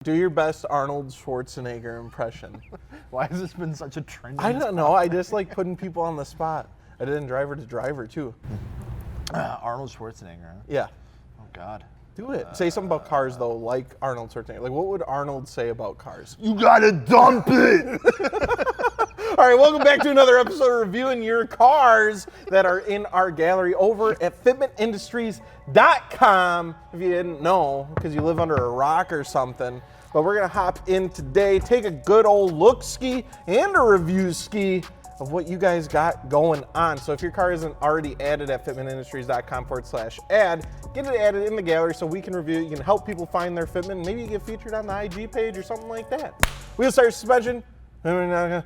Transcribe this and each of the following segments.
Do your best Arnold Schwarzenegger impression. Why has this been such a trend? I don't know. I just like putting people on the spot. I did in Driver to Driver too. Arnold Schwarzenegger. Huh? Yeah. Oh God. Do it. Say something about cars though, like Arnold Schwarzenegger. Like, what would Arnold say about cars? You gotta dump it. All right, welcome back to another episode of reviewing your cars that are in our gallery over at fitmentindustries.com. If you didn't know, because you live under a rock or something. But we're gonna hop in today, take a good old look ski and a review ski of what you guys got going on. So if your car isn't already added at fitmentindustries.com/ad, get it added in the gallery so we can review it. You can help people find their Fitment. Maybe you get featured on the IG page or something like that. Wheel start suspension. You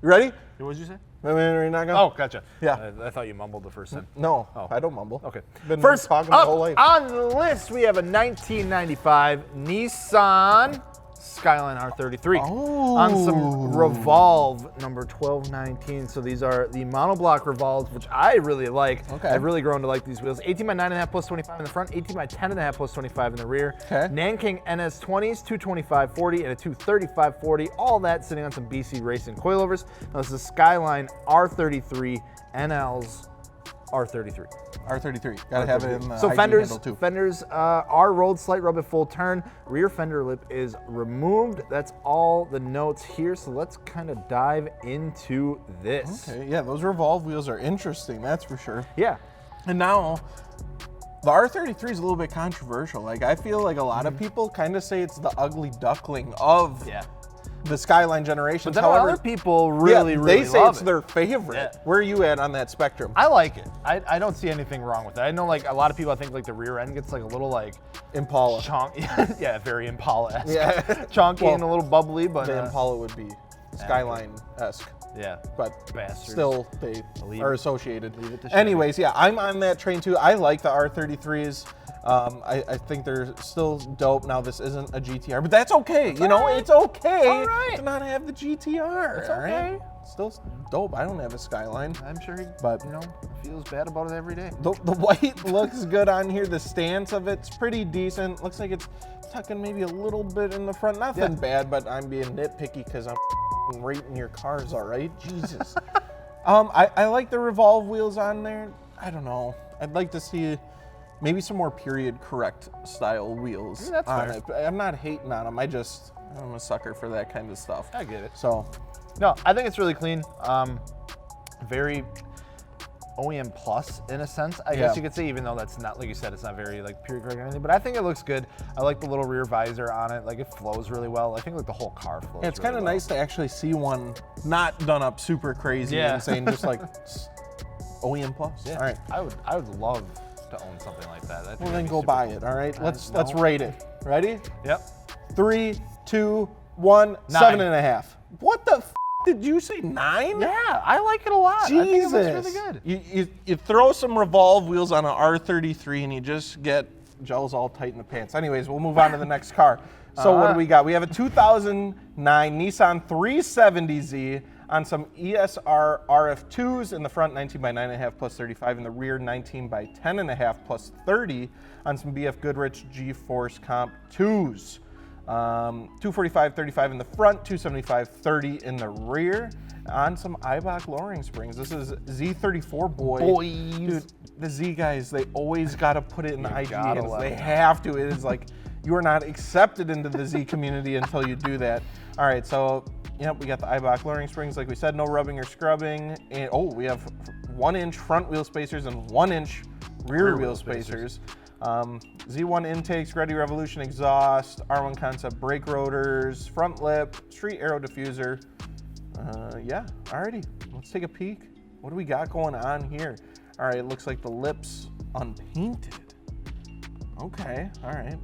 ready? What did you say? Oh, gotcha. Yeah. I thought you mumbled the first time. No, Oh. I don't mumble. Okay. Been First talking up my whole life. on the list, we have a 1995 Nissan Skyline R33 on some Revolve number 1219. So these are the monoblock Revolves, which I really like. Okay. I've really grown to like these wheels. 18 by 9.5 plus 25 in the front, 18 by 10.5 plus 25 in the rear. Okay. Nanking NS20s, 225/40 and a 235/40. All that sitting on some BC racing coilovers. Now this is Skyline R33 NL's R33. R33. Gotta have it in the So IG fenders handle too. are rolled, slight rub at full turn. Rear fender lip is removed. That's all the notes here. So let's kind of dive into this. Okay, yeah, those Revolve wheels are interesting, that's for sure. Yeah. And now, the R33 is a little bit controversial. Like, I feel like a lot of people kind of say it's the ugly duckling of the Skyline generation. But then other people really they say love it's it. their favorite. Yeah. Where are you at on that spectrum? I like it. I don't see anything wrong with it. I know like a lot of people, I think like the rear end gets like a little like Impala. yeah, very Impala-esque. Yeah. Chunky Well, and a little bubbly, but The Impala would be Skyline-esque. yeah. But Bastards. still, they Leave are it- associated. leave it to Chevy. Anyways, yeah, I'm on that train too. I like the R33s. I think they're still dope. Now, this isn't a GTR, but that's okay. You know, it's okay to not have the GTR. It's all right? okay. Still dope. I don't have a Skyline. I'm sure he, But- feels bad about it every day. The white looks good on here. The stance of it's pretty decent. Looks like it's tucking maybe a little bit in the front. Nothing bad, but I'm being nitpicky because I'm rating your cars, all right? Jesus. I like the Revolve wheels on there. I don't know. I'd like to see maybe some more period correct style wheels That's on fair. it. I'm not hating on them. I'm a sucker for that kind of stuff. I get it. So, No, I think it's really clean. Very OEM plus in a sense, I guess you could say, even though that's not, like you said, it's not very like period correct or anything, but I think it looks good. I like the little rear visor on it. Like it flows really well. I think like the whole car flows yeah, it's really kind of well. nice to actually see one not done up super crazy Yeah. and saying just like OEM plus. Yeah. All right. I would love to own something like that. I think Well, that'd then be go super buy cool. it, all right? Let's no. rate it. Ready? Yep. 3, 2, 1, 9. 7.5. What the f did you say? 9? Yeah, I like it a lot. Jesus. I think it looks really good. You throw some Revolve wheels on an R33 and you just get gels all tight in the pants. Anyways, we'll move on to the next car. So what do we got? We have a 2009 Nissan 370Z on some ESR RF2s in the front, 19 by 9.5 plus 35 in the rear, 19 by 10.5 plus 30 on some BF Goodrich G-Force Comp 2s. 245/35 in the front, 275/30 in the rear on some Eibach lowering springs. This is Z34 Boys. Dude, the Z guys, they always got to put it in the IG gotta hands. let They them know. have to. It is like you are not accepted into the Z community until you do that. All right, so yep, we got the Eibach lowering springs, like we said, no rubbing or scrubbing. And we have 1-inch front wheel spacers and 1-inch rear wheel spacers. Z1 intakes, Ready Revolution exhaust, R1 concept brake rotors, front lip, street aero diffuser. Yeah, alrighty, let's take a peek. What do we got going on here? All right, it looks like the lips unpainted. Okay, all right.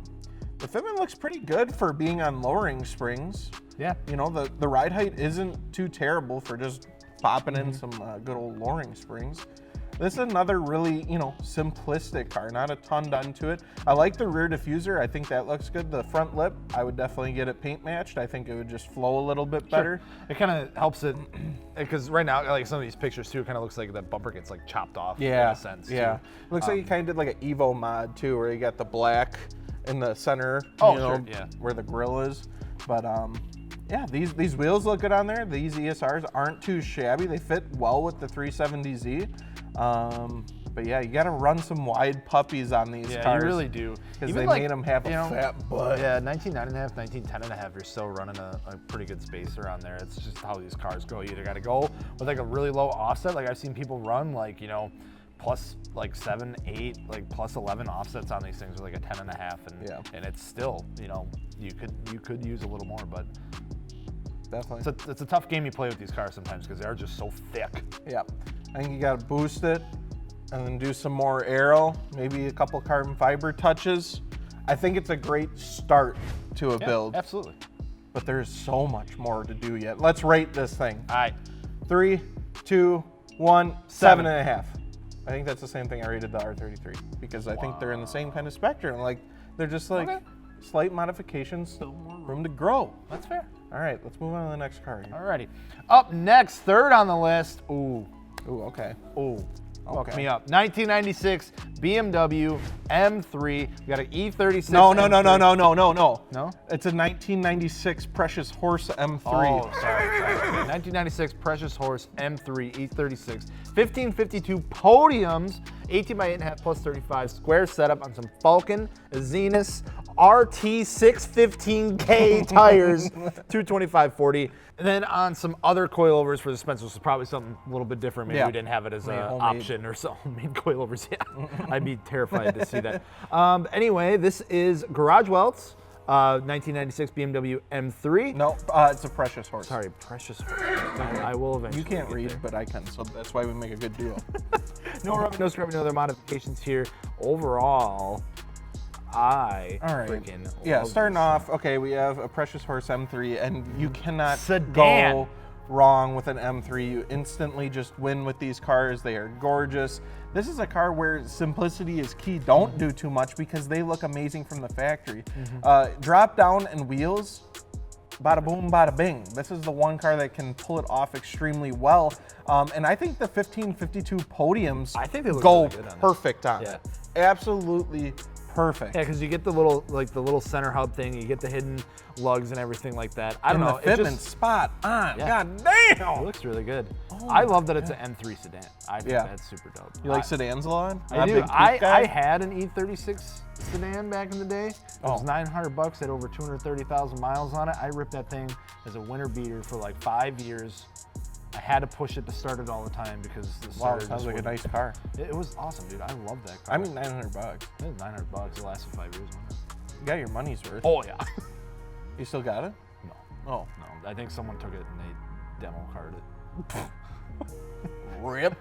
The fitment looks pretty good for being on lowering springs. Yeah. You know, the ride height isn't too terrible for just popping in some good old lowering springs. This is another really, simplistic car, not a ton done to it. I like the rear diffuser. I think that looks good. The front lip, I would definitely get it paint matched. I think it would just flow a little bit better. It kind of helps it, because right now, like some of these pictures too, it kind of looks like that bumper gets like chopped off in a sense. Yeah. Too. Looks like you kind of did like an Evo mod too, where you got the black in the center, Oh, you know, sure, yeah. where the grill is. But yeah, these wheels look good on there. These ESRs aren't too shabby. They fit well with the 370Z. But yeah, you got to run some wide puppies on these Yeah, cars. you really do. Because Even they like, made them have a you know, fat butt. Yeah, 19.9.5, 19.10.5, you're still running a pretty good spacer on there. It's just how these cars go. You either got to go with like a really low offset. Like I've seen people run like, you know, plus like 7, 8, like plus 11 offsets on these things with like a 10.5, and it's still, you know, you could use a little more, but Definitely. it's a tough game you play with these cars sometimes because they're just so thick. Yeah, I think you got to boost it and then do some more aero, maybe a couple carbon fiber touches. I think it's a great start to a build. Absolutely. But there's so much more to do yet. Let's rate this thing. All right. 3, 2, 1, 7.5. I think that's the same thing I rated the R33 because I think they're in the same kind of spectrum. Like they're just like slight modifications, still more room to grow. That's fair. All right, let's move on to the next car here. Alrighty. Up next, third on the list. Ooh. Ooh, okay. Ooh. Fuck Okay. me up. 1996 BMW M3. We got an E36. No. M3. No? It's a 1996 Precious Horse M3. Oh, sorry. 1996 Precious Horse M3 E36. 1552 podiums. 18 by 8.5 plus 35 square setup on some Falcon Zenith RT 615K tires. 225/40. And then on some other coilovers for the Spencer, so probably something a little bit different. Maybe we didn't have it as an option or something. Homemade coilovers, yeah. I'd be terrified to see that. Anyway, this is Garage Welts, 1996 BMW M3. No, it's a Precious Horse. Sorry, Precious Horse. I will eventually. You can't get read, there. but I can, so that's why we make a good duo. No rubbing, no scrubbing, no other modifications here. Overall, I freaking love starting this. off, okay, we have a Precious Horse M3, and you cannot Sedan. go wrong with an M3. You instantly just win with these cars. They are gorgeous. This is a car where simplicity is key. Don't do too much because they look amazing from the factory. Drop down and wheels, bada boom, bada bing. This is the one car that can pull it off extremely well. And I think the 1552 podiums really go good on perfect on it. Absolutely perfect. Yeah, because you get the little center hub thing, you get the hidden lugs and everything like that. I don't know. The fitment spot on. Yeah. God damn. It looks really good. I love that it's an M3 sedan. I think Yeah. that's super dope. You like sedans a lot? I Not a do. big coupe guy? I had an E36 sedan back in the day. It was $900, had over 230,000 miles on it. I ripped that thing as a winter beater for like 5 years. I had to push it to start it all the time because the starter sounds like a wouldn't. nice car. It was awesome, dude. I love that car. I mean, $900. It was $900. It lasted 5 years. You got your money's worth. Oh yeah. You still got it? No. Oh. No. I think someone took it and they demo carded it. Rip.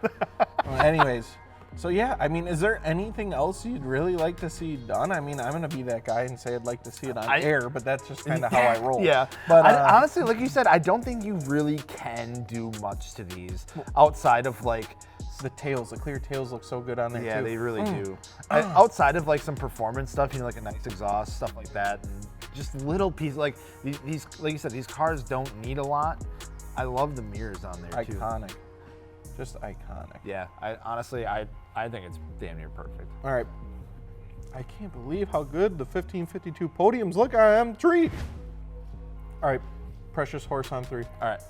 Well, anyways, so yeah, I mean, is there anything else you'd really like to see done? I mean, I'm gonna be that guy and say I'd like to see it on air, but that's just kind of how I roll. Yeah, but honestly, like you said, I don't think you really can do much to these outside of like the tails, the clear tails look so good on there too. Yeah, they really do. Outside of like some performance stuff, you know, like a nice exhaust, stuff like that, and just little pieces like these, like you said, these cars don't need a lot. I love the mirrors on there too. Iconic. Just iconic. Yeah, honestly, I think it's damn near perfect. All right. I can't believe how good the 1552 podiums look on M3. All right, Precious Horse on 3. All right.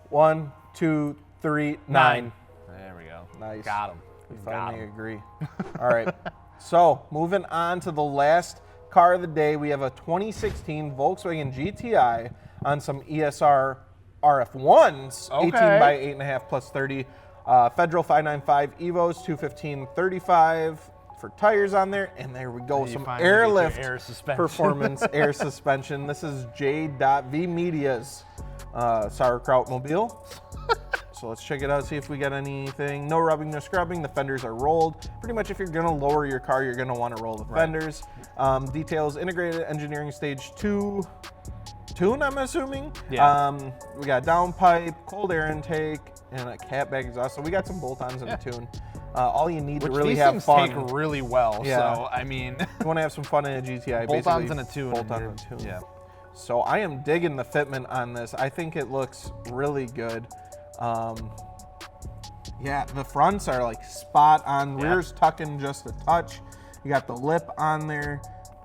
1, 2, 3, 9. There we go. Nice. Got him. We finally agree. All right. So moving on to the last car of the day, we have a 2016 Volkswagen GTI on some ESR RF1s, 18 by 8.5 plus 30. Federal 595 Evos, 215/35 for tires on there. And there we go, some airlift air suspension. performance air suspension. This is J.V Media's Sauerkraut Mobile. So let's check it out, see if we got anything. No rubbing, no scrubbing. The fenders are rolled. Pretty much if you're gonna lower your car, you're gonna wanna roll the fenders. Details, integrated engineering stage 2 tune, I'm assuming. Yeah. We got downpipe, cold air intake, and a cat bag exhaust. So we got some bolt-ons and a tune. All you need to really have fun. These things take really well. Yeah. So I mean, you want to have some fun in a GTI. bolt-ons and a tune. Bolt-on and a tune. Yeah. So I am digging the fitment on this. I think it looks really good. Yeah, the fronts are like spot on. Rear's tucking just a touch. You got the lip on there.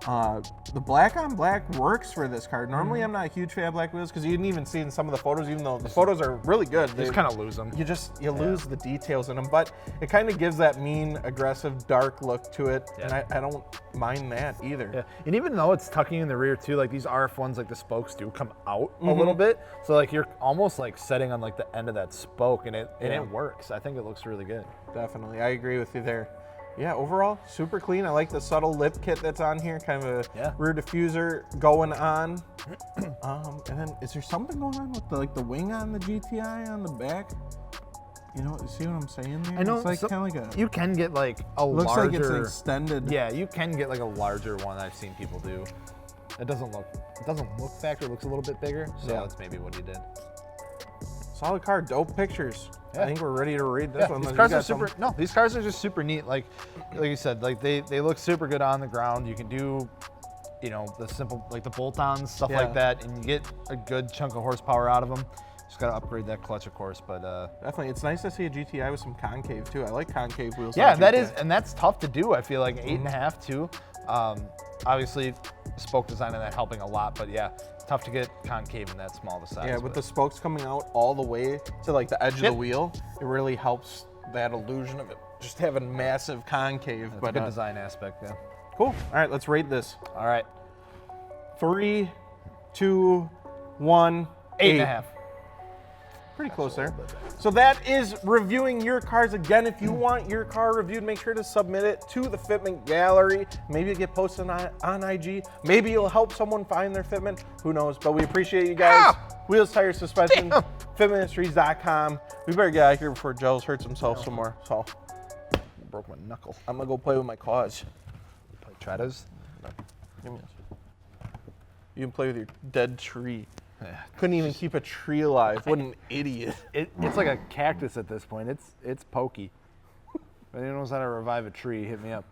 The black on black works for this car. Normally, I'm not a huge fan of black wheels because you didn't even see in some of the photos, even though the photos are really good. You just kind of lose them. You lose the details in them, but it kind of gives that mean, aggressive, dark look to it, and I don't mind that either. Yeah, and even though it's tucking in the rear too, like these RF ones, like the spokes do come out a little bit, so like you're almost like setting on like the end of that spoke, and it works. I think it looks really good. Definitely, I agree with you there. Yeah, overall, super clean. I like the subtle lip kit that's on here, kind of a rear diffuser going on. And then, is there something going on with the wing on the GTI on the back? You know, you see what I'm saying there? I know. It's like kind of like a. You can get like a looks larger. Looks like it's extended. Yeah, you can get like a larger one. I've seen people do. It doesn't look factory. It looks a little bit bigger. So that's maybe what he did. Solid car, dope pictures. I think we're ready to read this one. These cars are super. No, these cars are just super neat. Like you said, like they look super good on the ground. You can do, you know, the simple like the bolt-ons stuff like that, and you get a good chunk of horsepower out of them. Just gotta upgrade that clutch, of course, but definitely, it's nice to see a GTI with some concave too. I like concave wheels. Yeah, that is, and that's tough to do. I feel like 8.5 too. Obviously, spoke design and that helping a lot, but yeah. Tough to get concave in that small of a size. Yeah, with the spokes coming out all the way to like the edge of the wheel, it really helps that illusion of it just having massive concave. That's a good design aspect, yeah. Cool. All right, let's rate this. All right. 3, 2, 1, 8.5. Pretty close there. So that is reviewing your cars. Again, if you want your car reviewed, make sure to submit it to the Fitment gallery. Maybe it get posted on IG. Maybe you'll help someone find their Fitment. Who knows? But we appreciate you guys. Wheels, tires, suspension, fitmentindustries.com. We better get out of here before Joe's hurts himself some more. So Broke my knuckle. I'm gonna go play with my claws. Play Treados? Give me this. You can play with your dead tree. Yeah. Couldn't even keep a tree alive. What an idiot. It's like a cactus at this point. It's pokey. If anyone knows how to revive a tree, hit me up.